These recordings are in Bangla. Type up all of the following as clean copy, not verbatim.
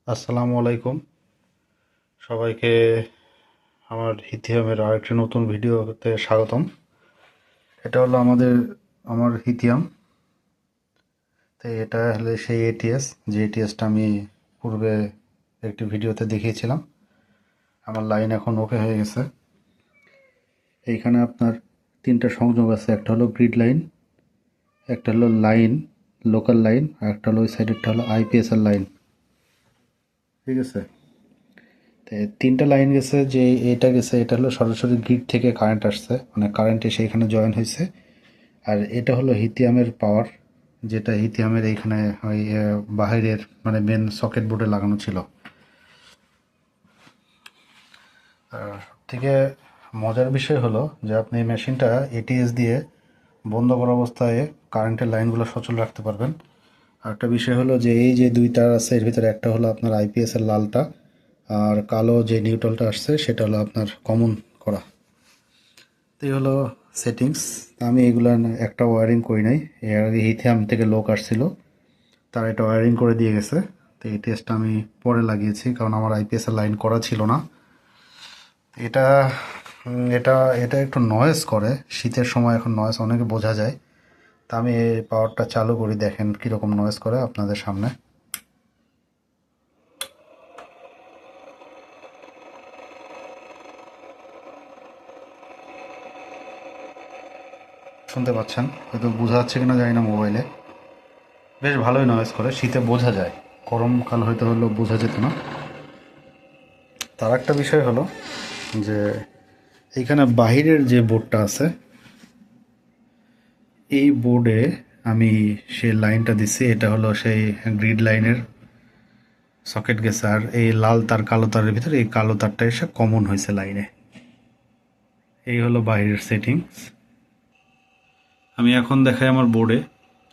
আসসালামু আলাইকুম সবাইকে আমার হিথিয়ামের আরেকটি নতুন ভিডিওতে স্বাগতম। এটা হলো আমার হিথিয়াম। তো এটা হলো সেই এটিএস, যে এটিএসটা আমি পূর্বে একটি ভিডিওতে দেখিয়েছিলাম। আমার লাইন এখন ওকে হয়ে গেছে। এইখানে আপনার তিনটা সংযোগ আছে, একটা হলো গ্রিড লাইন, একটা হলো লাইন লোকাল লাইন, আর একটা হলো ওই সাইডেরটা হলো আইপিএস এর লাইন। ঠিক আছে, তো তিনটা লাইন গেছে। যে এটা গেছে, এটা হলো সরাসরি গ্রিড থেকে কারেন্ট আসছে, মানে কারেন্ট এসে এখানে জয়েন হয়েছে। আর এটা হলো হিথিয়ামের পাওয়ার, যেটা হিথিয়ামের এইখানে ওই বাহিরের মানে মেন সকেট বোর্ডে লাগানো ছিল। থেকে মজার বিষয় হলো যে আপনি এই মেশিনটা এটিএস দিয়ে বন্ধ করা অবস্থায় কারেন্টের লাইনগুলো সচল রাখতে পারবেন। আর একটা বিষয় হলো যে এই যে দুই তার আছে, এর ভিতরে একটা হলো আপনার আইপিএস এর লালটা, আর কালো যে নিউট্রালটা আসছে সেটা হলো আপনার কমন করা। তো এই হলো সেটিংস। আমি এগুলো একটা ওয়ারিং করি নাই, এর আগে হিথিয়াম থেকে লোক আসছিল, তারা এটা ওয়ারিং করে দিয়ে গেছে। তো এই টেস্টটা আমি পরে লাগিয়েছি, কারণ আমার আইপিএস এর লাইন করা ছিল না। এটা এটা এটা একটু নয়েজ করে, শীতের সময় এখন নয়েজ অনেকে বোঝা যায়। তা আমি এই পাওয়ারটা চালু করি, দেখেন কীরকম নয়েজ করে আপনাদের সামনে শুনতে পাচ্ছেন। হয়তো বোঝা যাচ্ছে কিনা জানি না মোবাইলে, বেশ ভালোই নয়েজ করে, শীতে বোঝা যায়, গরমকাল হয়তো হলো বোঝা যেত না। তার একটা বিষয় হলো যে এইখানে বাহিরের যে বোর্ডটা আছে, এই বোর্ডে আমি সেই লাইনটা দিচ্ছি, এটা হলো সেই গ্রিড লাইনের সকেট গেছে। আর এই লাল তার কালো তারের ভিতরে এই কালো তারটা এসে কমন হয়েছে লাইনে। এই হলো বাইরের সেটিংস। আমি এখন দেখাই আমার বোর্ডে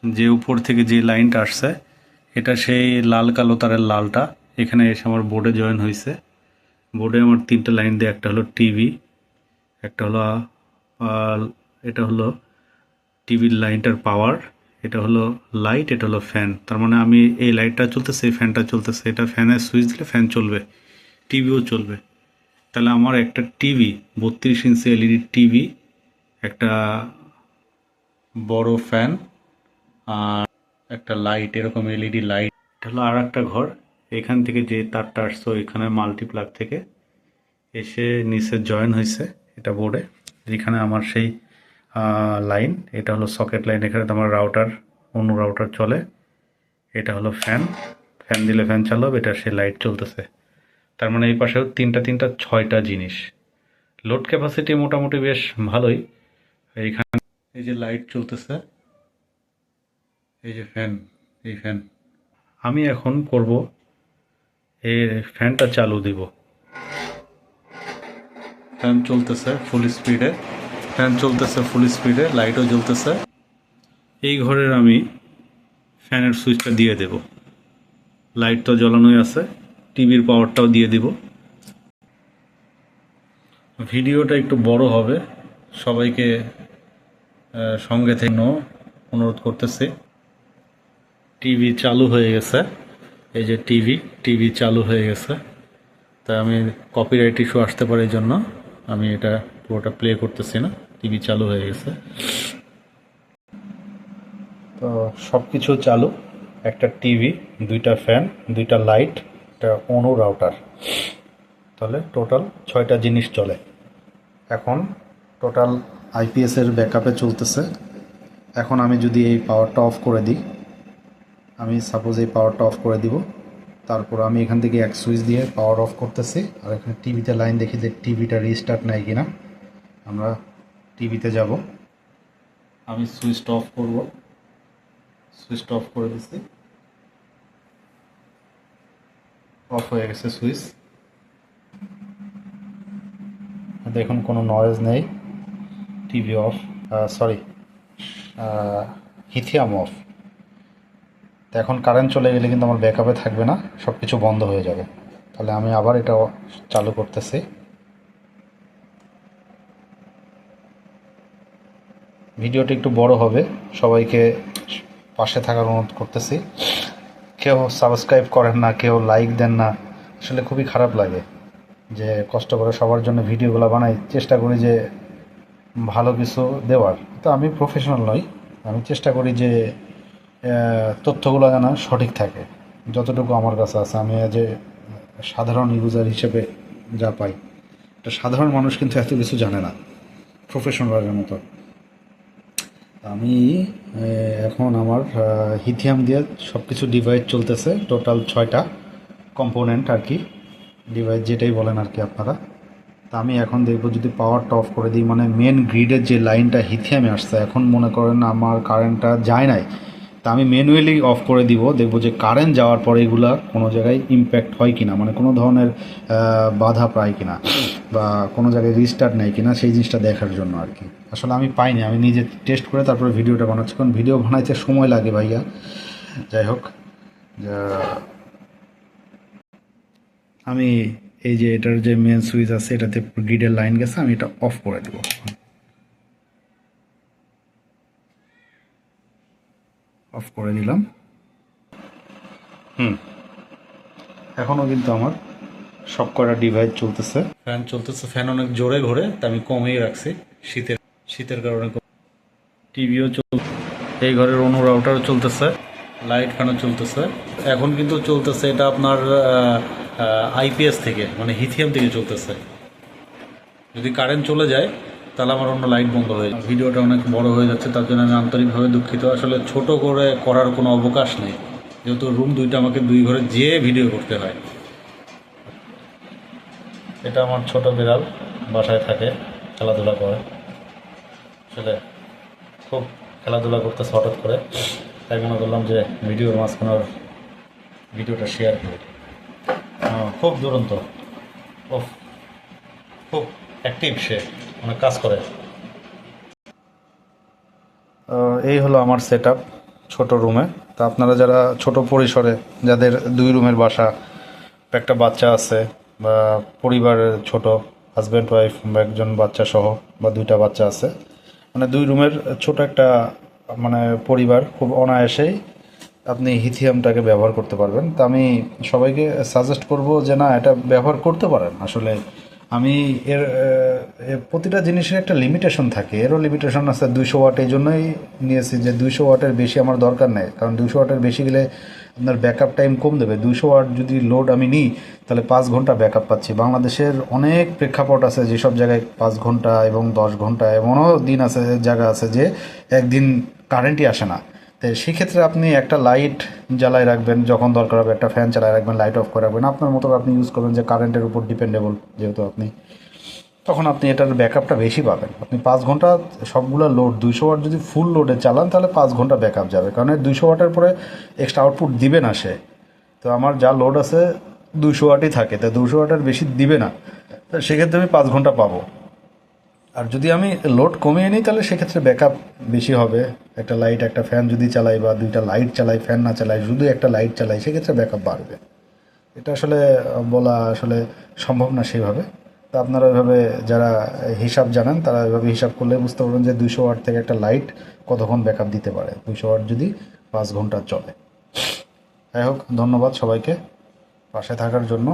যে উপর থেকে যে লাইনটা আসছে, এটা সেই লাল কালো তারের লালটা এখানে এসে আমার বোর্ডে জয়েন হয়েছে। বোর্ডে আমার তিনটা লাইন দিয়ে, একটা হলো টিভি, একটা হলো এটা হলো টিভির লাইনটার পাওয়ার, এটা হলো লাইট, এটা হলো ফ্যান। তার মানে আমি এই লাইটটা চলতেছে, এই ফ্যানটা চলতেছে, এটা ফ্যানের সুইচ দিলে ফ্যান চলবে, টিভিও চলবে। তাহলে আমার একটা টিভি, 32 ইঞ্চি এলইডি টিভি, একটা বড় ফ্যান, আর একটা লাইট, এরকম এলইডি লাইট। এটা হলো আর একটা ঘর। এখান থেকে যে তারটা আসছে এখানে মাল্টিপ্লাগ থেকে এসে নিচে জয়েন হয়েছে এটা বোর্ডে। এখানে আমার সেই লাইন, এটা হলো সকেট লাইন, এখানে তো আমার রাউটার, অন্য রাউটার চলে। এটা হলো ফ্যান, ফ্যান দিলে ফ্যান চালু হবে, এটা সে লাইট চলতেছে। তার মানে এই পাশেও তিনটা তিনটা ছয়টা জিনিস। লোড ক্যাপাসিটি মোটামুটি বেশ ভালোই। এইখানে এই যে লাইট চলতেছে, এই যে ফ্যান, এই ফ্যান। আমি এখন করব এই ফ্যানটা চালু দিব। ফ্যান চলতেছে ফুল স্পিডে, ফ্যান চলতেছে ফুল স্পিডে, লাইটও জ্বলতেছে। এই ঘরের আমি ফ্যানের সুইচটা দিয়ে দেব, লাইট তো জ্বলানোই আছে, টিভির পাওয়ারটাও দিয়ে দিব। ভিডিওটা একটু বড় হবে, সবাইকে সঙ্গে থেকে অনুরোধ করতেছি। টিভি চালু হয়ে গেছে, এই যে টিভি, টিভি চালু হয়ে গেছে। তাই আমি কপিরাইট ইস্যু আসতে পারে, এই জন্য আমি এটা পুরোটা প্লে করতেছি না। টিভি চালু হয়ে গেছে, তো সব কিছু চালু। একটা টিভি, দুইটা ফ্যান, দুইটা লাইট, একটা অনু রাউটার, তাহলে টোটাল ছয়টা জিনিস চলে। এখন টোটাল আইপিএসের ব্যাকআপে চলতেছে। এখন আমি যদি এই পাওয়ারটা অফ করে দিই, আমি সাপোজ এই পাওয়ারটা অফ করে দিব, তারপর আমি এখান থেকে এক সুইচ দিয়ে পাওয়ার অফ করতেছি। আর এখানে টিভিতে লাইন দেখি যে টিভিটা রিস্টার্ট নেয় কিনা। আমরা টিভিতে যাব, আমি সুইচটা অফ করব, সুইচটা অফ করে দিচ্ছি, অফ হয়ে গেছে সুইচ। দেখুন কোনো নয়েজ নেই, টিভি অফ, সরি হিথিয়াম অফ। তো এখন কারেন্ট চলে গেলে কিন্তু আমার ব্যাকআপে থাকবে না, সব কিছু বন্ধ হয়ে যাবে। তাহলে আমি আবার এটা চালু করতেছি। ভিডিওটা একটু বড় হবে, সবাইকে পাশে থাকার অনুরোধ করতেছি। কেউ সাবস্ক্রাইব করেন না, কেউ লাইক দেন না, আসলে খুবই খারাপ লাগে যে কষ্ট করে সবার জন্য ভিডিওগুলো বানাই, চেষ্টা করি যে ভালো কিছু দেওয়ার। তো আমি প্রফেশনাল নই, আমি চেষ্টা করি যে তথ্যগুলো যেন সঠিক থাকে, যতটুকু আমার কাছে আছে। আমি যে সাধারণ ইউজার হিসেবে যা পাই, একটা সাধারণ মানুষ কিন্তু এত কিছু জানে না প্রফেশনালের মতো। আমি এখন আমার হিথিয়াম দিয়ে সব কিছু ডিভাইস চলতেছে, টোটাল 6টা কম্পোনেন্ট আর কি, ডিভাইস যেটাই বলেন আর কি আপনারা। তা আমি এখন দেখব যদি পাওয়ারটা অফ করে দিই, মানে মেন গ্রিডের যে লাইনটা হিথিয়ামে আসছে, এখন মনে করেন আমার কারেন্টটা যায় নাই, তা আমি ম্যানুয়ালি অফ করে দিব, দেখব যে কারেন্ট যাওয়ার পরে এগুলা কোনো জায়গায় ইম্প্যাক্ট হয় কিনা, মানে কোনো ধরনের বাধা পায় কিনা বা কোনো জায়গায় রিস্টার্ট নেয় কিনা, সেই জিনিসটা দেখার জন্য আর কি। আসলে আমি পাইনি, আমি নিজে টেস্ট করে তারপরে ভিডিওটা বানাচ্ছি, কারণ ভিডিও বানাইতে সময় লাগে ভাইয়া। যাই হোক, আমি এই যে এটার যে মেন সুইচ আছে, এটাতে গ্রিডের লাইন গেছে, আমি এটা অফ করে দেব। অফ করে দিলাম। এখনও কিন্তু আমার সব কটা ডিভাইস চলতেছে, ফ্যান চলতেছে, ফ্যান অনেক জোরে ঘোরে, তা আমি কমেই রাখছি শীতের কারণে। টিভিও চলছে, এই ঘরের অনু রাউটারও চলতেছে, লাইট ফ্যানও চলতেছে। এখন কিন্তু চলতেছে এটা আপনার আইপিএস থেকে, মানে হিথিয়াম থেকে চলতেছে। যদি কারেন্ট চলে যায় তাহলে আমার অন্য লাইট বন্ধ হয়ে যায়। ভিডিওটা অনেক বড় হয়ে যাচ্ছে, তার জন্য আমি আন্তরিকভাবে দুঃখিত। আসলে ছোট করে করার কোনো অবকাশ নেই, যেহেতু রুম দুইটা, আমাকে দুই ঘরে যেয়ে ভিডিও করতে হয়। এটা আমার ছোট বিড়াল, বাসায় থাকে, খেলাধুলা করে। আসলে খুব খেলাধুলা করতেছে হঠাৎ করে, তাই মনে করলাম যে ভিডিওর মাঝখানে ভিডিওটা শেয়ার করি। খুব দুরন্ত, খুব অ্যাক্টিভ, সে অনেক কাজ করে। এই হলো আমার সেট আপ ছোটো রুমে। তা আপনারা যারা ছোট পরিসরে, যাদের 2 রুমের বাসা, একটা বাচ্চা আছে, বা পরিবারের ছোট হাজব্যান্ড ওয়াইফ বা একজন বাচ্চা সহ বা 2টা বাচ্চা আছে, মানে 2 রুমের ছোট একটা মানে পরিবার, খুব অনায়াসেই আপনি হিথিয়ামটাকে ব্যবহার করতে পারবেন। তা আমি সবাইকে সাজেস্ট করব যে না, এটা ব্যবহার করতে পারেন। আসলে আমি প্রতিটা জিনিসের একটা লিমিটেশন থাকে, এরও লিমিটেশন আছে। 200 ওয়াট এই জন্যই নিয়েছি যে 200 ওয়াটের বেশি আমার দরকার নেই, কারণ 200 ওয়াটের বেশি গেলে আপনার ব্যাকআপ টাইম কম দেবে। 200 ওয়াট যদি লোড আমি নিই তাহলে 5 ঘন্টা ব্যাকআপ পাচ্ছি। বাংলাদেশের অনেক প্রেক্ষাপট আছে যেসব জায়গায় 5 ঘন্টা এবং 10 ঘন্টা, এমনও দিন আছে, জায়গা আছে যে একদিন কারেন্টই আসে না। তো সেক্ষেত্রে আপনি একটা লাইট জ্বালায় রাখবেন, যখন দরকার হবে একটা ফ্যান চালায় রাখবেন, লাইট অফ করে রাখবেন, আপনার মতো আপনি ইউজ করবেন। যে কারেন্টের উপর ডিপেন্ডেবল যেহেতু আপনি, তখন আপনি এটার ব্যাকআপটা বেশি পাবেন। আপনি 5 ঘন্টা সবগুলো লোড 200 ওয়াট যদি ফুল লোডে চালান তাহলে 5 ঘন্টা ব্যাকআপ যাবে, কারণ 200 ওয়াটের পরে এক্সট্রা আউটপুট দিবে না সে। তো আমার যা লোড আছে 200 ওয়াটই থাকে, তো 200 ওয়াটের বেশি দিবে না, তো সেক্ষেত্রে আমি 5 ঘন্টা পাবো। আর যদি আমি লোড কমিয়ে নিই তাহলে সেক্ষেত্রে ব্যাকআপ বেশি হবে। একটা লাইট, একটা ফ্যান যদি চালাই, বা 2টা লাইট চালাই, ফ্যান না চালাই, শুধু একটা লাইট চালাই, সেক্ষেত্রে ব্যাকআপ বাড়বে। এটা আসলে বলা আসলে সম্ভব না সেইভাবে। তো আপনারা এভাবে যারা হিসাব জানেন, তারা এভাবে হিসাব করলে বুঝতে পারবেন যে 200 ওয়াট থেকে একটা লাইট কতক্ষণ ব্যাকআপ দিতে পারে, 200 ওয়াট যদি 5 ঘন্টা চলে। যাই হোক, ধন্যবাদ সবাইকে পাশে থাকার জন্য।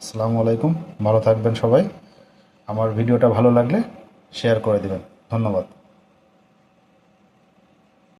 আসসালামু আলাইকুম, ভালো থাকবেন সবাই। আমার ভিডিওটা ভালো লাগলে শেয়ার করে দেবেন। ধন্যবাদ।